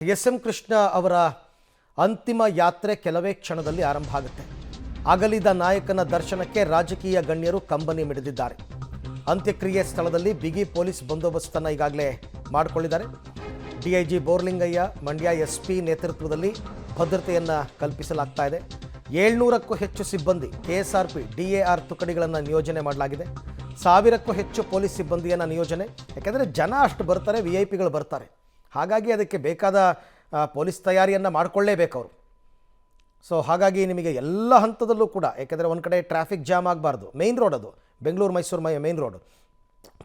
SM. Krishna ಅವರ ಅಂತಿಮ ಯಾತ್ರೆ ಕೆಲವೇ ಕ್ಷಣದಲ್ಲಿ ಆರಂಭ ಆಗುತ್ತೆ. ಅಗಲಿದ ನಾಯಕನ ದರ್ಶನಕ್ಕೆ ರಾಜಕೀಯ ಗಣ್ಯರು ಕಂಬನಿ ಮಿಡಿದಿದ್ದಾರೆ. ಅಂತ್ಯಕ್ರಿಯೆ ಸ್ಥಳದಲ್ಲಿ ಬಿಗಿ ಪೊಲೀಸ್ ಬಂದೋಬಸ್ತನ್ನು ಈಗಾಗಲೇ ಮಾಡಿಕೊಂಡಿದ್ದಾರೆ. ಡಿಐಜಿ ಬೋರ್ಲಿಂಗಯ್ಯ, ಮಂಡ್ಯ ಎಸ್ಪಿ ನೇತೃತ್ವದಲ್ಲಿ ಭದ್ರತೆಯನ್ನು ಕಲ್ಪಿಸಲಾಗ್ತಾ ಇದೆ. 700ಕ್ಕೂ ಹೆಚ್ಚು ಸಿಬ್ಬಂದಿ ಕೆಎಸ್ಆರ್ಪಿ DAR ತುಕಡಿಗಳನ್ನು ನಿಯೋಜನೆ ಮಾಡಲಾಗಿದೆ. 1000ಕ್ಕೂ ಹೆಚ್ಚು ಪೊಲೀಸ್ ಸಿಬ್ಬಂದಿಯನ್ನು ನಿಯೋಜನೆ. ಯಾಕೆಂದರೆ ಜನ ಅಷ್ಟು ಬರ್ತಾರೆ, VIP ಗಳು ಬರ್ತಾರೆ. ಹಾಗಾಗಿ ಅದಕ್ಕೆ ಬೇಕಾದ ಪೊಲೀಸ್ ತಯಾರಿಯನ್ನು ಮಾಡಿಕೊಳ್ಳೇಬೇಕು ಅವರು. ಸೊ ಹಾಗಾಗಿ ನಿಮಗೆ ಎಲ್ಲ ಹಂತದಲ್ಲೂ ಕೂಡ, ಯಾಕೆಂದರೆ ಒಂದು ಕಡೆ ಟ್ರಾಫಿಕ್ ಜಾಮ್ ಆಗಬಾರ್ದು, ಮೇಯ್ನ್ ರೋಡ್ ಅದು, Bengaluru Mysuru main road,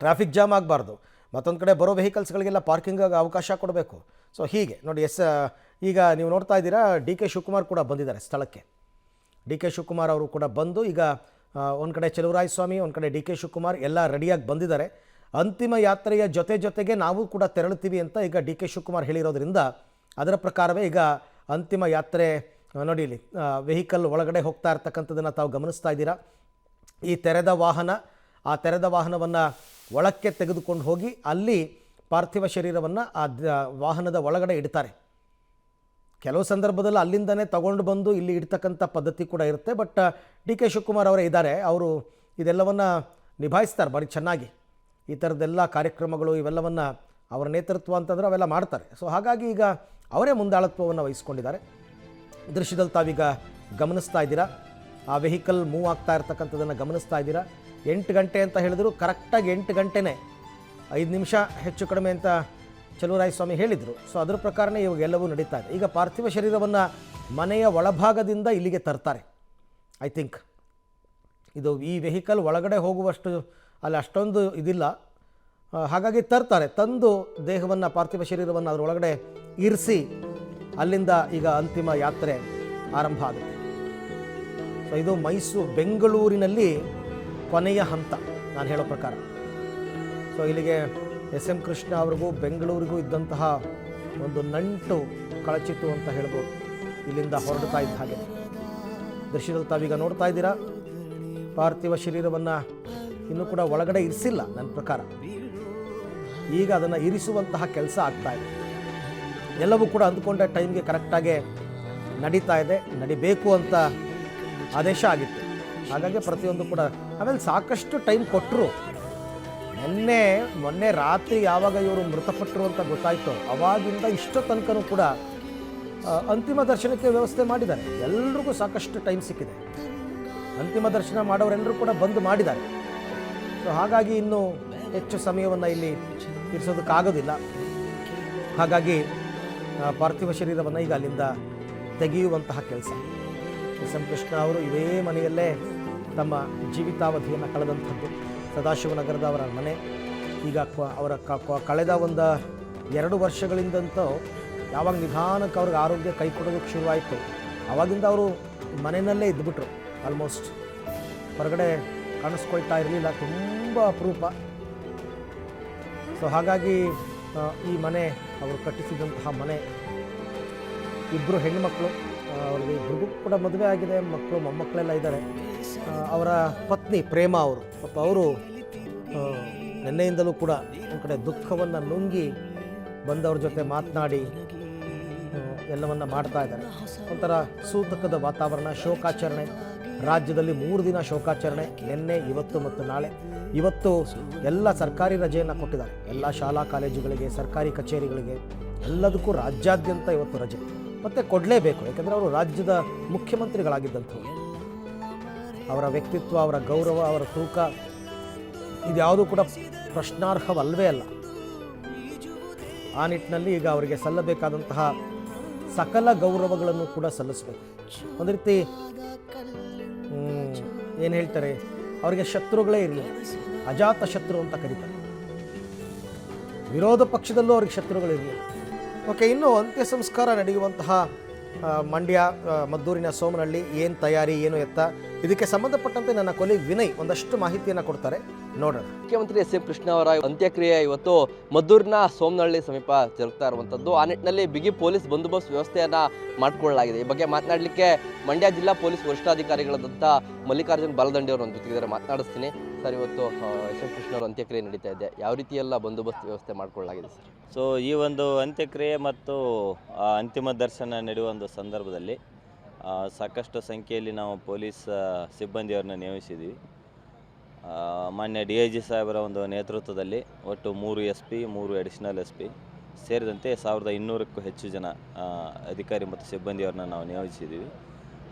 traffic jam ಆಗಬಾರ್ದು. ಮತ್ತೊಂದು ಕಡೆ ಬರೋ ವೆಹಿಕಲ್ಸ್ಗಳಿಗೆಲ್ಲ ಪಾರ್ಕಿಂಗ್ ಅವಕಾಶ ಕೊಡಬೇಕು. ಸೊ ಹೀಗೆ ನೋಡಿ, ಈಗ ನೀವು ನೋಡ್ತಾ ಇದ್ದೀರಾ, DK ಶಿವಕುಮಾರ್ ಕೂಡ ಬಂದಿದ್ದಾರೆ ಸ್ಥಳಕ್ಕೆ. DK ಶಿವಕುಮಾರ್ ಅವರು ಕೂಡ ಬಂದು ಈಗ ಒಂದು ಕಡೆ ಚಲುವರಾಯಸ್ವಾಮಿ, ಒಂದು ಕಡೆ DK ಶಿವಕುಮಾರ್ ಎಲ್ಲ ರೆಡಿಯಾಗಿ ಬಂದಿದ್ದಾರೆ. ಅಂತಿಮ ಯಾತ್ರೆಯ ಜೊತೆಗೆ ನಾವು ಕೂಡ ತೆರಳುತ್ತೀವಿ ಅಂತ ಈಗ DK ಶಿವಕುಮಾರ್ ಹೇಳಿರೋದ್ರಿಂದ ಅದರ ಪ್ರಕಾರವೇ ಈಗ ಅಂತಿಮ ಯಾತ್ರೆ ನೋಡಿ, ಇಲ್ಲಿ ವೆಹಿಕಲ್ ಒಳಗಡೆ ಹೋಗ್ತಾ ಇರ್ತಕ್ಕಂಥದ್ದನ್ನು ತಾವು ಗಮನಿಸ್ತಾ ಇದ್ದೀರಾ. ಈ ತೆರೆದ ವಾಹನವನ್ನು ಒಳಕ್ಕೆ ತೆಗೆದುಕೊಂಡು ಹೋಗಿ ಅಲ್ಲಿ ಪಾರ್ಥಿವ ಶರೀರವನ್ನು ಆ ವಾಹನದ ಒಳಗಡೆ ಇಡ್ತಾರೆ. ಕೆಲವು ಸಂದರ್ಭದಲ್ಲಿ ಅಲ್ಲಿಂದನೇ ತಗೊಂಡು ಬಂದು ಇಲ್ಲಿ ಇಡ್ತಕ್ಕಂಥ ಪದ್ಧತಿ ಕೂಡ ಇರುತ್ತೆ. ಬಟ್ DK ಶಿವಕುಮಾರ್ ಅವರೇ ಇದ್ದಾರೆ, ಅವರು ಇದೆಲ್ಲವನ್ನು ನಿಭಾಯಿಸ್ತಾರೆ ಭಾರಿ ಚೆನ್ನಾಗಿ. ಈ ಥರದ್ದೆಲ್ಲ ಕಾರ್ಯಕ್ರಮಗಳು ಇವೆಲ್ಲವನ್ನು ಅವರ ನೇತೃತ್ವ ಅಂತಂದರೆ ಅವೆಲ್ಲ ಮಾಡ್ತಾರೆ. ಸೊ ಹಾಗಾಗಿ ಈಗ ಅವರೇ ಮುಂದಾಳತ್ವವನ್ನು ವಹಿಸ್ಕೊಂಡಿದ್ದಾರೆ. ದೃಶ್ಯದಲ್ಲಿ ತಾವೀಗ ಗಮನಿಸ್ತಾ ಇದ್ದೀರಾ, ಆ ವೆಹಿಕಲ್ ಮೂವ್ ಆಗ್ತಾ ಇರ್ತಕ್ಕಂಥದ್ದನ್ನು ಗಮನಿಸ್ತಾ ಇದ್ದೀರಾ. 8 ಗಂಟೆ ಅಂತ ಹೇಳಿದ್ರು, ಕರೆಕ್ಟಾಗಿ 8 ಗಂಟೆನೇ, 5 ನಿಮಿಷ ಹೆಚ್ಚು ಕಡಿಮೆ ಅಂತ ಚಲುವರಾಯಸ್ವಾಮಿ ಹೇಳಿದರು. ಸೊ ಅದರ ಪ್ರಕಾರನೇ ಇವಾಗ ಎಲ್ಲವೂ ನಡೀತಾ ಇದೆ. ಈಗ ಪಾರ್ಥಿವ ಶರೀರವನ್ನು ಮನೆಯ ಒಳಭಾಗದಿಂದ ಇಲ್ಲಿಗೆ ತರ್ತಾರೆ. ಐ ಥಿಂಕ್ ಇದು ಈ ವೆಹಿಕಲ್ ಒಳಗಡೆ ಹೋಗುವಷ್ಟು ಅಲ್ಲಿ ಅಷ್ಟೊಂದು ಇದಿಲ್ಲ, ಹಾಗಾಗಿ ತರ್ತಾರೆ. ತಂದು ದೇಹವನ್ನು, ಪಾರ್ಥಿವ ಶರೀರವನ್ನು ಅದರೊಳಗಡೆ ಇರಿಸಿ ಅಲ್ಲಿಂದ ಈಗ ಅಂತಿಮ ಯಾತ್ರೆ ಆರಂಭ ಆಗುತ್ತೆ. ಸೊ ಇದು ಬೆಂಗಳೂರಿನಲ್ಲಿ ಕೊನೆಯ ಹಂತ ನಾನು ಹೇಳೋ ಪ್ರಕಾರ. ಸೊ ಇಲ್ಲಿಗೆ ಎಸ್.ಎಂ. ಕೃಷ್ಣ ಅವ್ರಿಗೂ ಬೆಂಗಳೂರಿಗೂ ಇದ್ದಂತಹ ಒಂದು ನಂಟು ಕಳಚಿತು ಅಂತ ಹೇಳ್ಬೋದು. ಇಲ್ಲಿಂದ ಹೊರಡ್ತಾ ಇದ್ದ ಹಾಗೆ ದೃಶ್ಯದಲ್ಲಿ ತಾವೀಗ ನೋಡ್ತಾ ಇದ್ದೀರಾ, ಪಾರ್ಥಿವ ಶರೀರವನ್ನು ಇನ್ನೂ ಕೂಡ ಒಳಗಡೆ ಇರಿಸಿಲ್ಲ ನನ್ನ ಪ್ರಕಾರ. ಈಗ ಅದನ್ನು ಇರಿಸುವಂತಹ ಕೆಲಸ ಆಗ್ತಾ ಇದೆ. ಎಲ್ಲವೂ ಕೂಡ ಅಂದ್ಕೊಂಡ ಟೈಮ್ಗೆ ಕರೆಕ್ಟಾಗಿ ನಡೀತಾ ಇದೆ, ನಡಿಬೇಕು ಅಂತ ಆದೇಶ ಆಗಿತ್ತು. ಹಾಗಾಗಿ ಪ್ರತಿಯೊಂದು ಕೂಡ ಆಮೇಲೆ ಸಾಕಷ್ಟು ಟೈಮ್ ಕೊಟ್ಟರು. ಮೊನ್ನೆ ರಾತ್ರಿ ಯಾವಾಗ ಇವರು ಮೃತಪಟ್ಟರು ಅಂತ ಗೊತ್ತಾಯಿತು, ಅವಾಗಿಂದ ಇಷ್ಟು ತನಕನೂ ಕೂಡ ಅಂತಿಮ ದರ್ಶನಕ್ಕೆ ವ್ಯವಸ್ಥೆ ಮಾಡಿದ್ದಾರೆ. ಎಲ್ರಿಗೂ ಸಾಕಷ್ಟು ಟೈಮ್ ಸಿಕ್ಕಿದೆ. ಅಂತಿಮ ದರ್ಶನ ಮಾಡೋರೆಲ್ಲರೂ ಕೂಡ ಬಂದು ಮಾಡಿದ್ದಾರೆ. ಸೊ ಹಾಗಾಗಿ ಇನ್ನೂ ಹೆಚ್ಚು ಸಮಯವನ್ನು ಇಲ್ಲಿ ಇರಿಸೋದಕ್ಕಾಗೋದಿಲ್ಲ. ಹಾಗಾಗಿ ಪಾರ್ಥಿವ ಶರೀರವನ್ನು ಈಗ ಅಲ್ಲಿಂದ ತೆಗೆಯುವಂತಹ ಕೆಲಸ. ಎಸ್.ಎಂ. ಕೃಷ್ಣ ಅವರು ಇದೇ ಮನೆಯಲ್ಲೇ ತಮ್ಮ ಜೀವಿತಾವಧಿಯನ್ನು ಕಳೆದಂಥದ್ದು. ಸದಾಶಿವನಗರದ ಅವರ ಮನೆ. ಈಗ ಅವರ ಕಳೆದ 2 ವರ್ಷಗಳಿಂದಂತೂ ಯಾವಾಗ ನಿಧಾನಕ್ಕೆ ಅವ್ರಿಗೆ ಆರೋಗ್ಯ ಕೈ ಕೊಡೋದಕ್ಕೆ ಶುರುವಾಯಿತು, ಆವಾಗಿಂದ ಅವರು ಮನೆಯಲ್ಲೇ ಇದ್ದುಬಿಟ್ರು. ಆಲ್ಮೋಸ್ಟ್ ಹೊರಗಡೆ ಕಾಣಿಸ್ಕೊಳ್ತಾ ಇರಲಿಲ್ಲ, ತುಂಬ ಅಪರೂಪ. ಸೊ ಹಾಗಾಗಿ ಈ ಮನೆ ಅವರು ಕಟ್ಟಿಸಿದಂತಹ ಮನೆ, 2 ಹೆಣ್ಣುಮಕ್ಕಳು, ಅವ್ರಿಗೆ ಇಬ್ಬರಿಗೂ ಕೂಡ ಮದುವೆ ಆಗಿದೆ, ಮಕ್ಕಳು ಮೊಮ್ಮಕ್ಕಳೆಲ್ಲ ಇದ್ದಾರೆ. ಅವರ ಪತ್ನಿ ಪ್ರೇಮ ಅವರು, ಪಾಪ ಅವರು ನಿನ್ನೆಯಿಂದಲೂ ಕೂಡ ಒಂದು ಕಡೆ ದುಃಖವನ್ನು ನುಂಗಿ ಬಂದವ್ರ ಜೊತೆ ಮಾತನಾಡಿ ಎಲ್ಲವನ್ನು ಮಾಡ್ತಾ ಇದ್ದಾರೆ. ಒಂಥರ ಸೂತಕದ ವಾತಾವರಣ, ಶೋಕಾಚರಣೆ. ರಾಜ್ಯದಲ್ಲಿ 3 ದಿನ ಶೋಕಾಚರಣೆ, ನಿನ್ನೆ, ಇವತ್ತು ಮತ್ತು ನಾಳೆ. ಇವತ್ತು ಎಲ್ಲ ಸರ್ಕಾರಿ ರಜೆಯನ್ನು ಕೊಟ್ಟಿದ್ದಾರೆ. ಎಲ್ಲ ಶಾಲಾ ಕಾಲೇಜುಗಳಿಗೆ, ಸರ್ಕಾರಿ ಕಚೇರಿಗಳಿಗೆ, ಎಲ್ಲದಕ್ಕೂ ರಾಜ್ಯಾದ್ಯಂತ ಇವತ್ತು ರಜೆ. ಮತ್ತು ಕೊಡಲೇಬೇಕು, ಯಾಕೆಂದರೆ ಅವರು ರಾಜ್ಯದ ಮುಖ್ಯಮಂತ್ರಿಗಳಾಗಿದ್ದಂಥವ್ರು. ಅವರ ವ್ಯಕ್ತಿತ್ವ, ಅವರ ಗೌರವ, ಅವರ ತೂಕ ಇದ್ಯಾವುದೂ ಕೂಡ ಪ್ರಶ್ನಾರ್ಹವಲ್ಲವೇ ಅಲ್ಲ. ಆ ನಿಟ್ಟಿನಲ್ಲಿ ಈಗ ಅವರಿಗೆ ಸಲ್ಲಬೇಕಾದಂತಹ ಸಕಲ ಗೌರವಗಳನ್ನು ಕೂಡ ಸಲ್ಲಿಸಬೇಕು. ಒಂದು ರೀತಿ ಏನು ಹೇಳ್ತಾರೆ, ಅವರಿಗೆ ಶತ್ರುಗಳೇ ಇರಲಿಲ್ಲ, ಅಜಾತ ಶತ್ರು ಅಂತ ಕರೀತಾರೆ. ವಿರೋಧ ಪಕ್ಷದಲ್ಲೂ ಅವ್ರಿಗೆ ಶತ್ರುಗಳಿರಲಿಲ್ಲ. ಓಕೆ, ಇನ್ನು ಅಂತ್ಯ ಸಂಸ್ಕಾರ ನಡೆಯುವಂತಹ ಮಂಡ್ಯ, ಮದ್ದೂರಿನ ಸೋಮನಹಳ್ಳಿ ಏನು ತಯಾರಿ, ಏನು ಎತ್ತ, ಇದಕ್ಕೆ ಸಂಬಂಧಪಟ್ಟಂತೆ ನನ್ನ ಕೊಲೀಗ್ ವಿನಯ್ ಒಂದಷ್ಟು ಮಾಹಿತಿಯನ್ನು ಕೊಡ್ತಾರೆ, ನೋಡೋಣ. ಮುಖ್ಯಮಂತ್ರಿ ಎಸ್.ಎಂ. ಕೃಷ್ಣ ಅವರ ಅಂತ್ಯಕ್ರಿಯೆ ಇವತ್ತು ಮದ್ದೂರಿನ ಸೋಮನಹಳ್ಳಿ ಸಮೀಪ ಜರುಗ್ತಾ ಇರುವಂಥದ್ದು. ಆ ನಿಟ್ಟಿನಲ್ಲಿ ಬಿಗಿ ಪೊಲೀಸ್ ಬಂದೋಬಸ್ತ್ ವ್ಯವಸ್ಥೆಯನ್ನು ಮಾಡಿಕೊಳ್ಳಲಾಗಿದೆ. ಈ ಬಗ್ಗೆ ಮಾತನಾಡಲಿಕ್ಕೆ ಮಂಡ್ಯ ಜಿಲ್ಲಾ ಪೊಲೀಸ್ ವರಿಷ್ಠಾಧಿಕಾರಿಗಳಾದಂಥ ಮಲ್ಲಿಕಾರ್ಜುನ್ ಬಾಲದಂಡಿ ಅವರು ನನ್ನ ಜೊತೆಗಿದ್ದಾರೆ, ಮಾತನಾಡಿಸ್ತೀನಿ. ಸರ್ ಇವತ್ತು ಎಸ್ ಎಂ ಕೃಷ್ಣ ಅವರ ಅಂತ್ಯಕ್ರಿಯೆ ನಡೀತಾ ಇದೆ, ಯಾವ ರೀತಿ ಎಲ್ಲ ಬಂದೋಬಸ್ತ್ ವ್ಯವಸ್ಥೆ ಮಾಡಿಕೊಳ್ಳಲಾಗಿದೆ ಸರ್? ಸೊ ಈ ಒಂದು ಅಂತ್ಯಕ್ರಿಯೆ ಮತ್ತು ಅಂತಿಮ ದರ್ಶನ ನಡೆಯುವ ಒಂದು ಸಂದರ್ಭದಲ್ಲಿ ಸಾಕಷ್ಟು ಸಂಖ್ಯೆಯಲ್ಲಿ ನಾವು ಪೊಲೀಸ್ ಸಿಬ್ಬಂದಿಯವ್ರನ್ನ ನೇಮಿಸಿದ್ದೀವಿ. ಮಾನ್ಯ DIG ಸಾಹೇಬರ ಒಂದು ನೇತೃತ್ವದಲ್ಲಿ ಒಟ್ಟು 3 SP 3 ಅಡಿಷನಲ್ SP ಸೇರಿದಂತೆ 1200ಕ್ಕೂ ಹೆಚ್ಚು ಜನ ಅಧಿಕಾರಿ ಮತ್ತು ಸಿಬ್ಬಂದಿಯವ್ರನ್ನ ನಾವು ನಿಯೋಜಿಸಿದ್ದೀವಿ.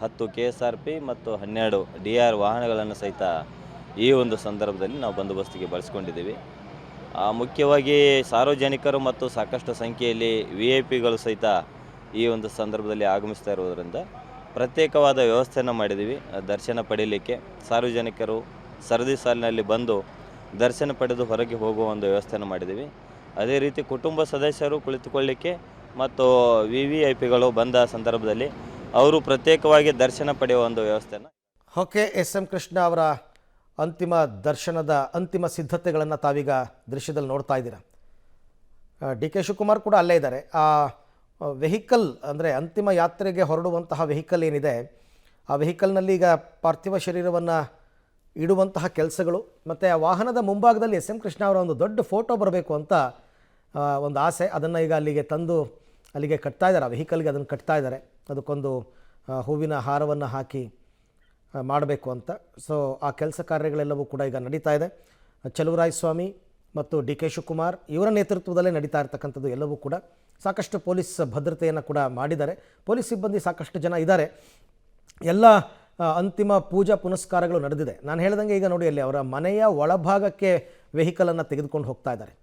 10 KSRP ಮತ್ತು 12 DR ವಾಹನಗಳನ್ನು ಸಹಿತ ಈ ಒಂದು ಸಂದರ್ಭದಲ್ಲಿ ನಾವು ಬಂದೋಬಸ್ತಿಗೆ ಬಳಸ್ಕೊಂಡಿದ್ದೀವಿ. ಮುಖ್ಯವಾಗಿ ಸಾರ್ವಜನಿಕರು ಮತ್ತು ಸಾಕಷ್ಟು ಸಂಖ್ಯೆಯಲ್ಲಿ VIP ಗಳು ಸಹಿತ ಈ ಒಂದು ಸಂದರ್ಭದಲ್ಲಿ ಆಗಮಿಸ್ತಾ ಇರುವುದರಿಂದ ಪ್ರತ್ಯೇಕವಾದ ವ್ಯವಸ್ಥೆಯನ್ನು ಮಾಡಿದ್ದೀವಿ. ದರ್ಶನ ಪಡೀಲಿಕ್ಕೆ ಸಾರ್ವಜನಿಕರು ಸರದಿ ಸಾಲಿನಲ್ಲಿ ಬಂದು ದರ್ಶನ ಪಡೆದು ಹೊರಗೆ ಹೋಗುವ ಒಂದು ವ್ಯವಸ್ಥೆಯನ್ನು ಮಾಡಿದ್ದೀವಿ. ಅದೇ ರೀತಿ ಕುಟುಂಬ ಸದಸ್ಯರು ಕುಳಿತುಕೊಳ್ಳಿಕ್ಕೆ ಮತ್ತು VVIPಗಳು ಬಂದ ಸಂದರ್ಭದಲ್ಲಿ ಅವರು ಪ್ರತ್ಯೇಕವಾಗಿ ದರ್ಶನ ಪಡೆಯುವ ಒಂದು ವ್ಯವಸ್ಥೆಯನ್ನು. ಓಕೆ, SM ಕೃಷ್ಣ ಅವರ ಅಂತಿಮ ದರ್ಶನದ ಅಂತಿಮ ಸಿದ್ಧತೆಗಳನ್ನು ತಾವೀಗ ದೃಶ್ಯದಲ್ಲಿ ನೋಡ್ತಾ ಇದ್ದೀರಾ. DK ಶಿವಕುಮಾರ್ ಕೂಡ ಅಲ್ಲೇ ಇದ್ದಾರೆ. ಆ ವೆಹಿಕಲ್ ಅಂದರೆ ಅಂತಿಮ ಯಾತ್ರೆಗೆ ಹೊರಡುವಂತಹ ವೆಹಿಕಲ್ ಏನಿದೆ, ಆ ವೆಹಿಕಲ್ನಲ್ಲಿ ಈಗ ಪಾರ್ಥಿವ ಶರೀರವನ್ನು ಇಡುವಂತಹ ಕೆಲಸಗಳು ಮತ್ತು ಆ ವಾಹನದ ಮುಂಭಾಗದಲ್ಲಿ SM ಕೃಷ್ಣ ಅವರ ಒಂದು ದೊಡ್ಡ ಫೋಟೋ ಬರಬೇಕು ಅಂತ ಒಂದು ಆಸೆ. ಅದನ್ನು ಈಗ ಅಲ್ಲಿಗೆ ತಂದು ಅಲ್ಲಿಗೆ ಕಟ್ತಾ ಇದ್ದಾರೆ, ಆ ವೆಹಿಕಲ್ಗೆ ಅದನ್ನು ಕಟ್ತಾ ಇದ್ದಾರೆ. ಅದಕ್ಕೊಂದು ಹೂವಿನ ಹಾರವನ್ನು ಹಾಕಿ ಮಾಡಬೇಕು ಅಂತ. ಸೊ ಆ ಕೆಲಸ ಕಾರ್ಯಗಳೆಲ್ಲವೂ ಕೂಡ ಈಗ ನಡೀತಾ ಇದೆ. ಚಲುವರಾಯಸ್ವಾಮಿ ಮತ್ತು DK ಶಿವಕುಮಾರ್ ಇವರ ನೇತೃತ್ವದಲ್ಲೇ ನಡೀತಾ ಇರ್ತಕ್ಕಂಥದ್ದು ಎಲ್ಲವೂ ಕೂಡ. ಸಾಕಷ್ಟು ಪೊಲೀಸ್ ಭದ್ರತೆಯನ್ನು ಕೂಡ ಮಾಡಿದ್ದಾರೆ. ಪೊಲೀಸ್ ಸಿಬ್ಬಂದಿ ಸಾಕಷ್ಟು ಜನ ಇದ್ದಾರೆ. ಎಲ್ಲ ಅಂತಿಮ ಪೂಜಾ ಪುನಸ್ಕಾರಗಳು ನಡೆದಿದೆ. ನಾನು ಹೇಳ್ದಂಗೆ ಈಗ ನೋಡಿ, ಅಲ್ಲಿ ಅವರ ಮನೆಯ ಒಳಭಾಗಕ್ಕೆ ವೆಹಿಕಲನ್ನು ತೆಗೆದುಕೊಂಡು ಹೋಗ್ತಾ ಇದ್ದಾರೆ.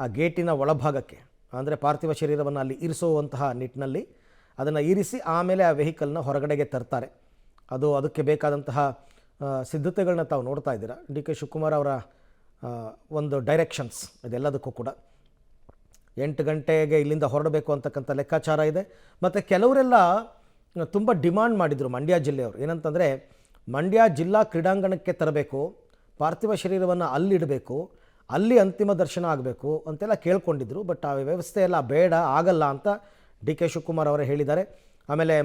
ಆ ಗೇಟಿನ ಒಳಭಾಗಕ್ಕೆ ಅಂದರೆ ಪಾರ್ಥಿವ ಶರೀರವನ್ನು ಅಲ್ಲಿ ಇರಿಸುವಂತಹ ನಿಟ್ಟಿನಲ್ಲಿ ಅದನ್ನು ಇರಿಸಿ ಆಮೇಲೆ ಆ ವೆಹಿಕಲ್ನ ಹೊರಗಡೆಗೆ ತರ್ತಾರೆ. ಅದಕ್ಕೆ ಬೇಕಾದಂತಹ ಸಿದ್ಧತೆಗಳನ್ನ ತಾವು ನೋಡ್ತಾ ಇದ್ದೀರಾ. DK ಶಿವಕುಮಾರ್ ಅವರ ಒಂದು ಡೈರೆಕ್ಷನ್ಸ್ ಇದೆಲ್ಲದಕ್ಕೂ ಕೂಡ 8 ಗಂಟೆಗೆ ಇಲ್ಲಿಂದ ಹೊರಡಬೇಕು ಅಂತಕ್ಕಂಥ ಲೆಕ್ಕಾಚಾರ ಇದೆ. ಮತ್ತು ಕೆಲವರೆಲ್ಲ ತುಂಬ ಡಿಮಾಂಡ್ ಮಾಡಿದರು ಮಂಡ್ಯ ಜಿಲ್ಲೆಯವರು. ಏನಂತಂದರೆ ಮಂಡ್ಯ ಜಿಲ್ಲಾ ಕ್ರೀಡಾಂಗಣಕ್ಕೆ ತರಬೇಕು, ಪಾರ್ಥಿವ ಶರೀರವನ್ನು ಅಲ್ಲಿಡಬೇಕು, ಅಲ್ಲಿ ಅಂತಿಮ ದರ್ಶನ ಆಗಬೇಕು ಅಂತೆಲ್ಲ ಕೇಳ್ಕೊಂಡಿದ್ರು. ಬಟ್ ಆ ವ್ಯವಸ್ಥೆ ಎಲ್ಲ ಬೇಡ, ಆಗಲ್ಲ ಅಂತ DK ಶಿವಕುಮಾರ್ ಅವರೇ ಹೇಳಿದ್ದಾರೆ. ಆಮೇಲೆ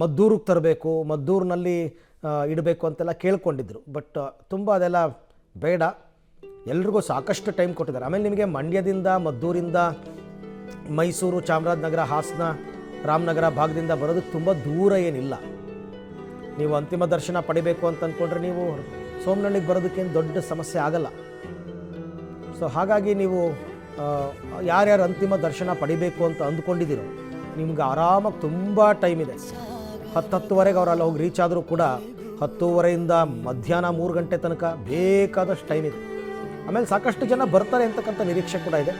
ಮದ್ದೂರಿಗೆ ತರಬೇಕು, ಮದ್ದೂರಿನಲ್ಲಿ ಇಡಬೇಕು ಅಂತೆಲ್ಲ ಕೇಳ್ಕೊಂಡಿದ್ರು. ಬಟ್ ತುಂಬ ಅದೆಲ್ಲ ಬೇಡ, ಎಲ್ರಿಗೂ ಸಾಕಷ್ಟು ಟೈಮ್ ಕೊಟ್ಟಿದ್ದಾರೆ. ಆಮೇಲೆ ನಿಮಗೆ ಮಂಡ್ಯದಿಂದ, ಮದ್ದೂರಿಂದ, ಮೈಸೂರು, ಚಾಮರಾಜನಗರ, ಹಾಸನ, ರಾಮನಗರ ಭಾಗದಿಂದ ಬರೋದಕ್ಕೆ ತುಂಬ ದೂರ ಏನಿಲ್ಲ. ನೀವು ಅಂತಿಮ ದರ್ಶನ ಪಡಿಬೇಕು ಅಂತ ಅಂದ್ಕೊಂಡ್ರೆ ನೀವು ಸೋಮನಹಳ್ಳಿಗೆ ಬರೋದಕ್ಕೇನು ದೊಡ್ಡ ಸಮಸ್ಯೆ ಆಗಲ್ಲ. ಸೊ ಹಾಗಾಗಿ ನೀವು ಯಾರ್ಯಾರು ಅಂತಿಮ ದರ್ಶನ ಪಡಿಬೇಕು ಅಂತ ಅಂದ್ಕೊಂಡಿದ್ದೀರೋ ನಿಮ್ಗೆ ಆರಾಮಾಗಿ ತುಂಬ ಟೈಮ್ ಇದೆ. 10-10:30ಗೆ ಅವರೆಲ್ಲ ಹೋಗಿ ರೀಚ್ ಆದರೂ ಕೂಡ 10:30ಯಿಂದ ಮಧ್ಯಾಹ್ನ 3 ಗಂಟೆ ತನಕ ಬೇಕಾದಷ್ಟು ಟೈಮ್ ಇದೆ. ಆಮೇಲೆ ಸಾಕಷ್ಟು ಜನ ಬರ್ತಾರೆ ಅಂತಕ್ಕಂಥ ನಿರೀಕ್ಷೆ ಕೂಡ ಇದೆ.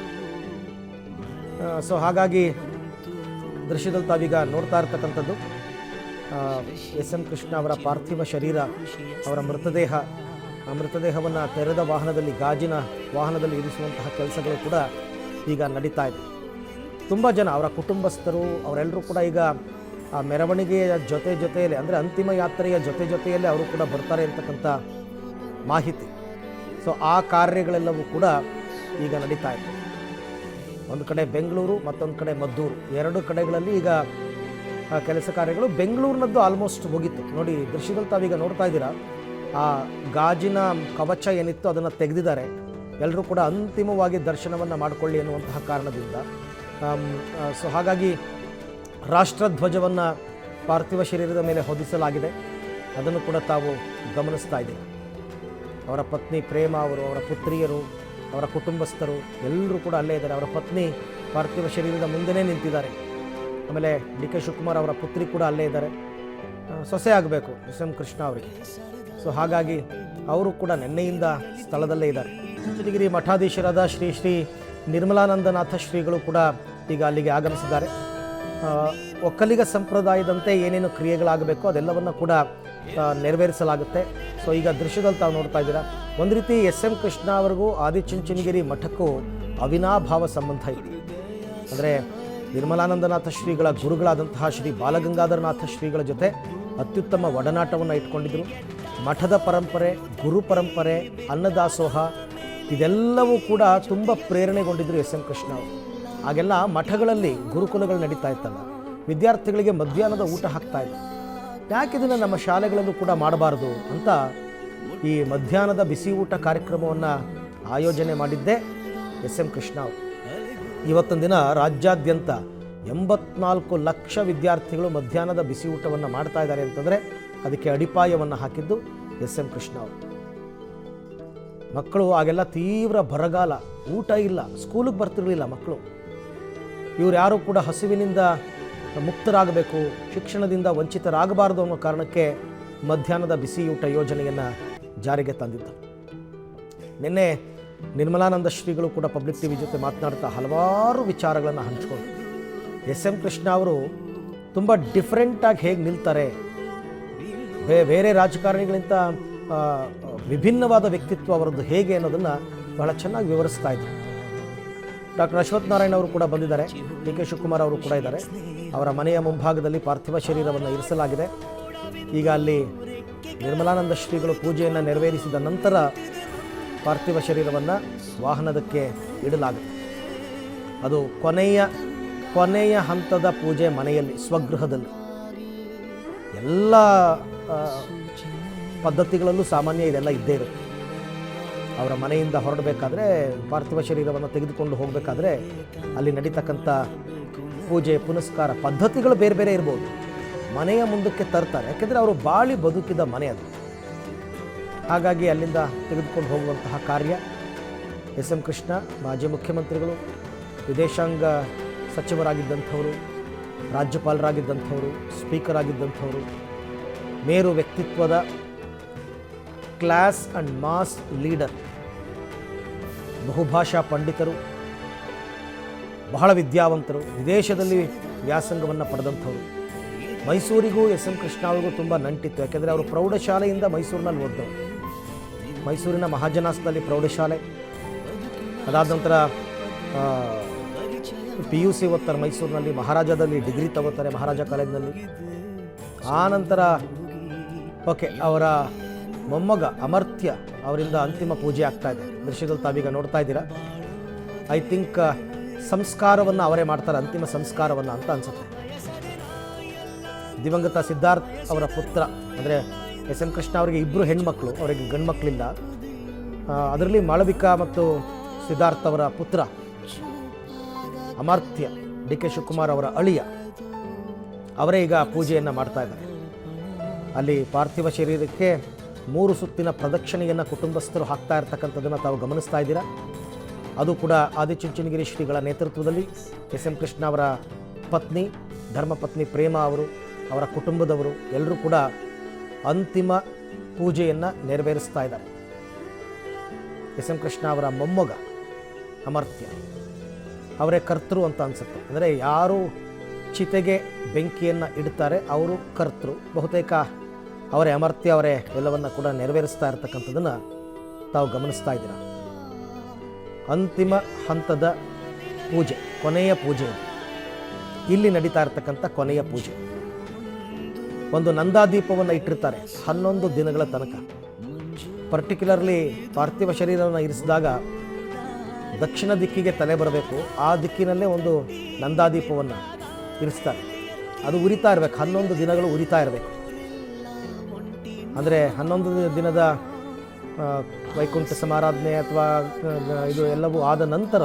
ಸೊ ಹಾಗಾಗಿ ದೃಶ್ಯದಲ್ಲಿ ತಾವೀಗ ನೋಡ್ತಾ ಇರ್ತಕ್ಕಂಥದ್ದು SM ಕೃಷ್ಣ ಅವರ ಪಾರ್ಥಿವ ಶರೀರ, ಅವರ ಮೃತದೇಹವನ್ನು ತೆರೆದ ವಾಹನದಲ್ಲಿ, ಗಾಜಿನ ವಾಹನದಲ್ಲಿ ಇರಿಸುವಂತಹ ಕೆಲಸಗಳು ಕೂಡ ಈಗ ನಡೀತಾ ಇದೆ. ತುಂಬ ಜನ ಅವರ ಕುಟುಂಬಸ್ಥರು ಅವರೆಲ್ಲರೂ ಕೂಡ ಈಗ ಆ ಮೆರವಣಿಗೆಯ ಜೊತೆಯಲ್ಲಿ ಅಂದರೆ ಅಂತಿಮ ಯಾತ್ರೆಯ ಜೊತೆಯಲ್ಲಿ ಅವರು ಕೂಡ ಬರ್ತಾರೆ ಅಂತಕ್ಕಂಥ ಮಾಹಿತಿ. ಸೊ ಆ ಕಾರ್ಯಗಳೆಲ್ಲವೂ ಕೂಡ ಈಗ ನಡೀತಾ ಇದೆ. ಒಂದು ಕಡೆ ಬೆಂಗಳೂರು, ಮತ್ತೊಂದು ಕಡೆ ಮದ್ದೂರು, 2 ಕಡೆಗಳಲ್ಲಿ ಈಗ ಕೆಲಸ ಕಾರ್ಯಗಳು. ಬೆಂಗಳೂರಿನದ್ದು ಆಲ್ಮೋಸ್ಟ್ ಮುಗೀತು. ನೋಡಿ ದೃಶ್ಯದಲ್ಲಿ ತಾವೀಗ ನೋಡ್ತಾ ಇದ್ದೀರಾ, ಆ ಗಾಜಿನ ಕವಚ ಏನಿತ್ತು ಅದನ್ನು ತೆಗೆದಿದ್ದಾರೆ. ಎಲ್ಲರೂ ಕೂಡ ಅಂತಿಮವಾಗಿ ದರ್ಶನವನ್ನು ಮಾಡಿಕೊಳ್ಳಿ ಎನ್ನುವಂತಹ ಕಾರಣದಿಂದ. ಸೊ ಹಾಗಾಗಿ ರಾಷ್ಟ್ರಧ್ವಜವನ್ನು ಪಾರ್ಥಿವ ಶರೀರದ ಮೇಲೆ ಹೊದಿಸಲಾಗಿದೆ. ಅದನ್ನು ಕೂಡ ತಾವು ಗಮನಿಸ್ತಾ ಇದ್ದೀರಿ. ಅವರ ಪತ್ನಿ ಪ್ರೇಮ ಅವರು, ಅವರ ಪುತ್ರಿಯರು, ಅವರ ಕುಟುಂಬಸ್ಥರು ಎಲ್ಲರೂ ಕೂಡ ಅಲ್ಲೇ ಇದ್ದಾರೆ. ಅವರ ಪತ್ನಿ ಪಾರ್ಥಿವ ಶರೀರದ ಮುಂದೆನೇ ನಿಂತಿದ್ದಾರೆ. ಆಮೇಲೆ DK ಶಿವಕುಮಾರ್ ಅವರ ಪುತ್ರಿ ಕೂಡ ಅಲ್ಲೇ ಇದ್ದಾರೆ. ಸೊಸೆ ಆಗಬೇಕು SM ಕೃಷ್ಣ ಅವರಿಗೆ. ಸೊ ಹಾಗಾಗಿ ಅವರು ಕೂಡ ನಿನ್ನೆಯಿಂದ ಸ್ಥಳದಲ್ಲೇ ಇದ್ದಾರೆ. ಚನ್ನಗಿರಿ ಮಠಾಧೀಶರಾದ ಶ್ರೀ ಶ್ರೀ ನಿರ್ಮಲಾನಂದನಾಥ ಶ್ರೀಗಳು ಕೂಡ ಈಗ ಅಲ್ಲಿಗೆ ಆಗಮಿಸಿದ್ದಾರೆ. ಒಕ್ಕಲಿಗ ಸಂಪ್ರದಾಯದಂತೆ ಏನೇನು ಕ್ರಿಯೆಗಳಾಗಬೇಕು ಅದೆಲ್ಲವನ್ನು ಕೂಡ ನೆರವೇರಿಸಲಾಗುತ್ತೆ. ಸೊ ಈಗ ದೃಶ್ಯದಲ್ಲಿ ತಾವು ನೋಡ್ತಾ ಇದ್ದೀರಾ, ಒಂದು ರೀತಿ SM ಕೃಷ್ಣ ಅವರಿಗೂ ಆದಿಚುಂಚನಗಿರಿ ಮಠಕ್ಕೂ ಅವಿನಾಭಾವ ಸಂಬಂಧ ಇದೆ. ಅಂದರೆ ನಿರ್ಮಲಾನಂದನಾಥ ಶ್ರೀಗಳ ಗುರುಗಳಾದಂತಹ ಶ್ರೀ ಬಾಲಗಂಗಾಧರನಾಥ ಶ್ರೀಗಳ ಜೊತೆ ಅತ್ಯುತ್ತಮ ಒಡನಾಟವನ್ನು ಇಟ್ಕೊಂಡಿದ್ದರು. ಮಠದ ಪರಂಪರೆ, ಗುರು ಪರಂಪರೆ, ಅನ್ನದಾಸೋಹ ಇದೆಲ್ಲವೂ ಕೂಡ ತುಂಬ ಪ್ರೇರಣೆಗೊಂಡಿದ್ದರು SM ಕೃಷ್ಣ ಅವರು. ಹಾಗೆಲ್ಲ ಮಠಗಳಲ್ಲಿ ಗುರುಕುಲಗಳು ನಡೀತಾ ಇತ್ತಲ್ಲ, ವಿದ್ಯಾರ್ಥಿಗಳಿಗೆ ಮಧ್ಯಾಹ್ನದ ಊಟ ಹಾಕ್ತಾ ಇದ್ರು. ಯಾಕೆ ಇದನ್ನು ನಮ್ಮ ಶಾಲೆಗಳಲ್ಲೂ ಕೂಡ ಮಾಡಬಾರ್ದು ಅಂತ ಈ ಮಧ್ಯಾಹ್ನದ ಬಿಸಿ ಊಟ ಕಾರ್ಯಕ್ರಮವನ್ನು ಆಯೋಜನೆ ಮಾಡಿದ್ದೇ ಎಸ್ ಎಂ ಕೃಷ್ಣ ಅವರು. ಇವತ್ತೊಂದು ದಿನ ರಾಜ್ಯಾದ್ಯಂತ 84 ಲಕ್ಷ ವಿದ್ಯಾರ್ಥಿಗಳು ಮಧ್ಯಾಹ್ನದ ಬಿಸಿ ಊಟವನ್ನು ಮಾಡ್ತಾ ಇದ್ದಾರೆ ಅಂತಂದರೆ ಅದಕ್ಕೆ ಅಡಿಪಾಯವನ್ನು ಹಾಕಿದ್ದು ಎಸ್ ಎಂ ಕೃಷ್ಣ ಅವರು. ಮಕ್ಕಳು ಆಗೆಲ್ಲ ತೀವ್ರ ಬರಗಾಲ, ಊಟ ಇಲ್ಲ, ಸ್ಕೂಲಿಗೆ ಬರ್ತಿರಲಿಲ್ಲ ಮಕ್ಕಳು. ಇವರು ಯಾರೂ ಕೂಡ ಹಸಿವಿನಿಂದ ಮುಕ್ತರಾಗಬೇಕು, ಶಿಕ್ಷಣದಿಂದ ವಂಚಿತರಾಗಬಾರದು ಅನ್ನೋ ಕಾರಣಕ್ಕೆ ಮಧ್ಯಾಹ್ನದ ಬಿಸಿ ಊಟ ಯೋಜನೆಯನ್ನು ಜಾರಿಗೆ ತಂದಿದ್ದು. ನಿನ್ನೆ ನಿರ್ಮಲಾನಂದ ಶ್ರೀಗಳು ಕೂಡ ಪಬ್ಲಿಕ್ ಟಿವಿ ಜೊತೆ ಮಾತನಾಡ್ತಾ ಹಲವಾರು ವಿಚಾರಗಳನ್ನು ಹಂಚ್ಕೊಂಡು ಎಸ್ ಎಂ ಕೃಷ್ಣ ಅವರು ತುಂಬ ಡಿಫ್ರೆಂಟಾಗಿ ಹೇಗೆ ನಿಲ್ತಾರೆ, ಬೇರೆ ರಾಜಕಾರಣಿಗಳಿಂದ ವಿಭಿನ್ನವಾದ ವ್ಯಕ್ತಿತ್ವ ಅವರದ್ದು ಹೇಗೆ ಅನ್ನೋದನ್ನು ಬಹಳ ಚೆನ್ನಾಗಿ ವಿವರಿಸ್ತಾ ಇದ್ದಾರೆ. ಡಾಕ್ಟರ್ ಅಶ್ವಥ್ ನಾರಾಯಣ ಅವರು ಕೂಡ ಬಂದಿದ್ದಾರೆ, ಡಿ ಕೆ ಶಿವಕುಮಾರ್ ಅವರು ಕೂಡ ಇದ್ದಾರೆ. ಅವರ ಮನೆಯ ಮುಂಭಾಗದಲ್ಲಿ ಪಾರ್ಥಿವ ಶರೀರವನ್ನು ಇರಿಸಲಾಗಿದೆ. ಈಗ ಅಲ್ಲಿ ನಿರ್ಮಲಾನಂದ ಶ್ರೀಗಳು ಪೂಜೆಯನ್ನು ನೆರವೇರಿಸಿದ ನಂತರ ಪಾರ್ಥಿವ ಶರೀರವನ್ನು ವಾಹನದಕ್ಕೆ ಇಡಲಾಗುತ್ತೆ. ಅದು ಕೊನೆಯ ಹಂತದ ಪೂಜೆ ಮನೆಯಲ್ಲಿ, ಸ್ವಗೃಹದಲ್ಲಿ. ಎಲ್ಲ ಪದ್ಧತಿಗಳಲ್ಲೂ ಸಾಮಾನ್ಯ ಇದೆಲ್ಲ ಇದ್ದೇ ಇರುತ್ತೆ. ಅವರ ಮನೆಯಿಂದ ಹೊರಡಬೇಕಾದ್ರೆ, ಪಾರ್ಥಿವ ಶರೀರವನ್ನು ತೆಗೆದುಕೊಂಡು ಹೋಗಬೇಕಾದ್ರೆ ಅಲ್ಲಿ ನಡೀತಕ್ಕಂಥ ಪೂಜೆ ಪುನಸ್ಕಾರ ಪದ್ಧತಿಗಳು ಬೇರೆ ಬೇರೆ ಇರ್ಬೋದು. ಮನೆಯ ಮುಂದಕ್ಕೆ ತರ್ತಾರೆ, ಯಾಕೆಂದರೆ ಅವರು ಬಾಳಿ ಬದುಕಿದ ಮನೆ ಅದು. ಹಾಗಾಗಿ ಅಲ್ಲಿಂದ ತೆಗೆದುಕೊಂಡು ಹೋಗುವಂತಹ ಕಾರ್ಯ ಎಸ್ ಎಂ ಕೃಷ್ಣ, ಮಾಜಿ ಮುಖ್ಯಮಂತ್ರಿಗಳು, ವಿದೇಶಾಂಗ ಸಚಿವರಾಗಿದ್ದಂಥವರು, ರಾಜ್ಯಪಾಲರಾಗಿದ್ದಂಥವರು, ಸ್ಪೀಕರ್ ಆಗಿದ್ದಂಥವರು, ಮೇರು ವ್ಯಕ್ತಿತ್ವದ ಕ್ಲಾಸ್ ಆ್ಯಂಡ್ ಮಾಸ್ ಲೀಡರ್, ಬಹುಭಾಷಾ ಪಂಡಿತರು, ಬಹಳ ವಿದ್ಯಾವಂತರು, ವಿದೇಶದಲ್ಲಿ ವ್ಯಾಸಂಗವನ್ನು ಪಡೆದಂಥವರು. ಮೈಸೂರಿಗೂ ಎಸ್ ಎಂ ಕೃಷ್ಣ ಅವರಿಗೂ ತುಂಬ ನಂಟಿತ್ತು, ಯಾಕೆಂದರೆ ಅವರು ಪ್ರೌಢಶಾಲೆಯಿಂದ ಮೈಸೂರಿನಲ್ಲಿ ಓದಿದವರು. ಮೈಸೂರಿನ ಮಹಾಜನಾಸದಲ್ಲಿ ಪ್ರೌಢಶಾಲೆ, ಅದಾದ ನಂತರ PUC ಓದ್ತಾರೆ ಮೈಸೂರಿನಲ್ಲಿ, ಮಹಾರಾಜದಲ್ಲಿ ಡಿಗ್ರಿ ತಗೋತಾರೆ ಮಹಾರಾಜ ಕಾಲೇಜಿನಲ್ಲಿ. ಆನಂತರ ಅವರ ಮೊಮ್ಮಗ ಅಮರ್ತ್ಯ ಅವರಿಂದ ಅಂತಿಮ ಪೂಜೆ ಆಗ್ತಾ ಇದೆ. ದೃಶ್ಯದಲ್ಲಿ ತಾವೀಗ ನೋಡ್ತಾ ಇದ್ದೀರಾ. ಐ ಥಿಂಕ್ ಸಂಸ್ಕಾರವನ್ನು ಅವರೇ ಮಾಡ್ತಾರೆ, ಅಂತಿಮ ಸಂಸ್ಕಾರವನ್ನು ಅಂತ ಅನಿಸುತ್ತೆ. ದಿವಂಗತ ಸಿದ್ಧಾರ್ಥ್ ಅವರ ಪುತ್ರ, ಅಂದರೆ ಎಸ್ ಎಂ ಕೃಷ್ಣ ಅವರಿಗೆ 2 ಹೆಣ್ಮಕ್ಳು, ಅವರಿಗೆ ಗಂಡು ಮಕ್ಕಳಿಲ್ಲ. ಅದರಲ್ಲಿ ಮಾಳವಿಕಾ ಮತ್ತು ಸಿದ್ಧಾರ್ಥ್ ಅವರ ಪುತ್ರ ಅಮರ್ತ್ಯ, ಡಿ ಕೆ ಶಿವಕುಮಾರ್ ಅವರ ಅಳಿಯ, ಅವರೇ ಈಗ ಪೂಜೆಯನ್ನು ಮಾಡ್ತಾ ಇದ್ದಾರೆ. ಅಲ್ಲಿ ಪಾರ್ಥಿವ ಶರೀರಕ್ಕೆ 3 ಸುತ್ತಿನ ಪ್ರದಕ್ಷಿಣೆಯನ್ನು ಕುಟುಂಬಸ್ಥರು ಹಾಕ್ತಾ ಇರ್ತಕ್ಕಂಥದ್ದನ್ನು ತಾವು ಗಮನಿಸ್ತಾ ಇದ್ದೀರಾ. ಅದು ಕೂಡ ಆದಿಚುಂಚನಗಿರಿ ಶ್ರೀಗಳ ನೇತೃತ್ವದಲ್ಲಿ ಎಸ್ ಎಂ ಕೃಷ್ಣ ಅವರ ಪತ್ನಿ, ಧರ್ಮಪತ್ನಿ ಪ್ರೇಮ ಅವರು, ಅವರ ಕುಟುಂಬದವರು ಎಲ್ಲರೂ ಕೂಡ ಅಂತಿಮ ಪೂಜೆಯನ್ನು ನೆರವೇರಿಸ್ತಾ ಇದ್ದಾರೆ. ಎಸ್ ಎಂ ಕೃಷ್ಣ ಅವರ ಮೊಮ್ಮಗ ಅಮರ್ತ್ಯ ಅವರೇ ಕರ್ತೃ ಅಂತ ಅನಿಸುತ್ತೆ. ಅಂದರೆ ಯಾರು ಚಿತೆಗೆ ಬೆಂಕಿಯನ್ನು ಇಡ್ತಾರೆ ಅವರು ಕರ್ತೃ. ಬಹುತೇಕ ಅವರೇ, ಅಮರ್ತ್ಯ ಅವರೇ ಎಲ್ಲವನ್ನು ಕೂಡ ನೆರವೇರಿಸ್ತಾ ಇರ್ತಕ್ಕಂಥದ್ದನ್ನು ತಾವು ಗಮನಿಸ್ತಾ ಇದ್ದೀರಾ. ಅಂತಿಮ ಹಂತದ ಪೂಜೆ, ಕೊನೆಯ ಪೂಜೆ, ಇಲ್ಲಿ ನಡೀತಾ ಇರ್ತಕ್ಕಂಥ ಕೊನೆಯ ಪೂಜೆ. ಒಂದು ನಂದಾದೀಪವನ್ನು ಇಟ್ಟಿರ್ತಾರೆ 11 ದಿನಗಳ ತನಕ. ಪರ್ಟಿಕ್ಯುಲರ್ಲಿ ಪಾರ್ಥಿವ ಶರೀರವನ್ನು ಇರಿಸಿದಾಗ ದಕ್ಷಿಣ ದಿಕ್ಕಿಗೆ ತಲೆ ಬರಬೇಕು, ಆ ದಿಕ್ಕಿನಲ್ಲೇ ಒಂದು ನಂದಾದೀಪವನ್ನು ಇರಿಸ್ತಾರೆ. ಅದು ಉರಿತಾ ಇರಬೇಕು, 11 ದಿನಗಳು ಉರಿತಾ ಇರಬೇಕು. ಅಂದರೆ 11 ದಿನದ ವೈಕುಂಠ ಸಮಾರಾಧನೆ ಅಥವಾ ಇದು ಎಲ್ಲವೂ ಆದ ನಂತರ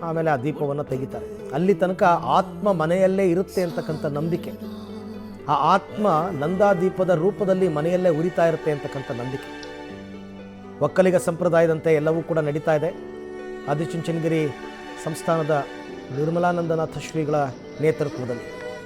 ಆಮೇಲೆ ಆ ದೀಪವನ್ನು ತೆಗಿತಾರೆ. ಅಲ್ಲಿ ತನಕ ಆತ್ಮ ಮನೆಯಲ್ಲೇ ಇರುತ್ತೆ ಅಂತಕ್ಕಂಥ ನಂಬಿಕೆ. ಆ ಆತ್ಮ ನಂದಾದೀಪದ ರೂಪದಲ್ಲಿ ಮನೆಯಲ್ಲೇ ಉರಿತಾ ಇರುತ್ತೆ ಅಂತಕ್ಕಂಥ ನಂಬಿಕೆ. ಒಕ್ಕಲಿಗ ಸಂಪ್ರದಾಯದಂತೆ ಎಲ್ಲವೂ ಕೂಡ ನಡೀತಾ ಇದೆ. ಆದಿಚುಂಚನಗಿರಿ ಸಂಸ್ಥಾನದ ನಿರ್ಮಲಾನಂದನಾಥ ಶ್ರೀಗಳ ನೇತೃತ್ವದಲ್ಲಿ